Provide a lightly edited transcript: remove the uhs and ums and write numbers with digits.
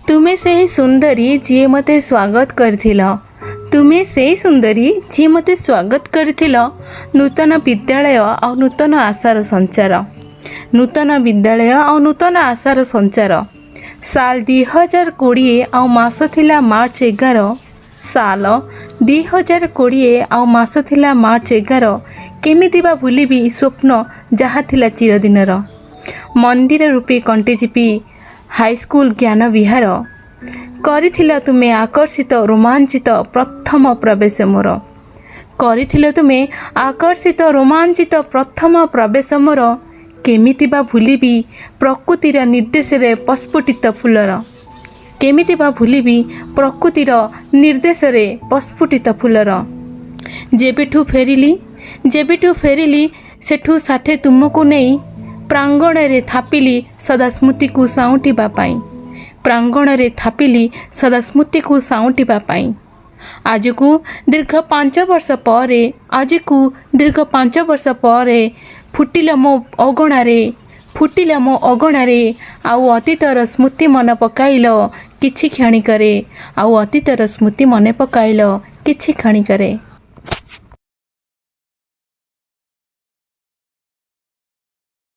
ତୁମେ ସେହି ସୁନ୍ଦରୀ ଯିଏ ମୋତେ ସ୍ୱାଗତ କରିଥିଲ। ତୁମେ ସେହି ସୁନ୍ଦରୀ ଯିଏ ମୋତେ ସ୍ୱାଗତ କରିଥିଲ। ନୂତନ ବିଦ୍ୟାଳୟ ଆଉ ନୂତନ ଆଶାର ସଞ୍ଚାର। ନୂତନ ବିଦ୍ୟାଳୟ ଆଉ ନୂତନ ଆଶାର ସଞ୍ଚାର। ସାଲ 2020 ଆଉ ମାସ ଥିଲା ମାର୍ଚ୍ଚ 11। ସାଲ 2020 ଆଉ ମାସ ଥିଲା ମାର୍ଚ୍ଚ 11। କେମିତି ବା ଭୁଲିବି ସ୍ୱପ୍ନ ଯାହା ଥିଲା ଚିରଦିନର। ମନ୍ଦିର ରୂପେ କଣ୍ଟିଯିବି ହାଇସ୍କୁଲ ଜ୍ଞାନ ବିହାର। କରିଥିଲ ତୁମେ ଆକର୍ଷିତ ରୋମାଞ୍ଚିତ ପ୍ରଥମ ପ୍ରବେଶ ମୋର। କରିଥିଲ ତୁମେ ଆକର୍ଷିତ ରୋମାଞ୍ଚିତ ପ୍ରଥମ ପ୍ରବେଶ ମୋର। କେମିତି ବା ଭୁଲିବି ପ୍ରକୃତିର ନିର୍ଦ୍ଦେଶରେ ପ୍ରସ୍ଫୁଟିତ ଫୁଲର। କେମିତି ବା ଭୁଲିବି ପ୍ରକୃତିର ନିର୍ଦ୍ଦେଶରେ ପ୍ରସ୍ଫୁଟିତ ଫୁଲର। ଯେବେଠୁ ଫେରିଲି ସେଠୁ ସାଥେ ତୁମକୁ ନେଇ ପ୍ରାଙ୍ଗଣରେ ଥାପିଲି ସଦା ସ୍ମୃତିକୁ ସାଉଁଟିବା ପାଇଁ। ପ୍ରାଙ୍ଗଣରେ ଥାପିଲି ସଦା ସ୍ମୃତିକୁ ସାଉଁଟିବା ପାଇଁ। ଆଜକୁ ଦୀର୍ଘ 5 ବର୍ଷ ପରେ ଫୁଟିଲ ମୋ ଅଗଣାରେ ଆଉ ଅତୀତର ସ୍ମୃତି ମନେ ପକାଇଲ କିଛି କ୍ଷଣିକରେ। ଆଉ ଅତୀତର ସ୍ମୃତି ମନେ ପକାଇଲ କିଛି କ୍ଷଣିକରେ।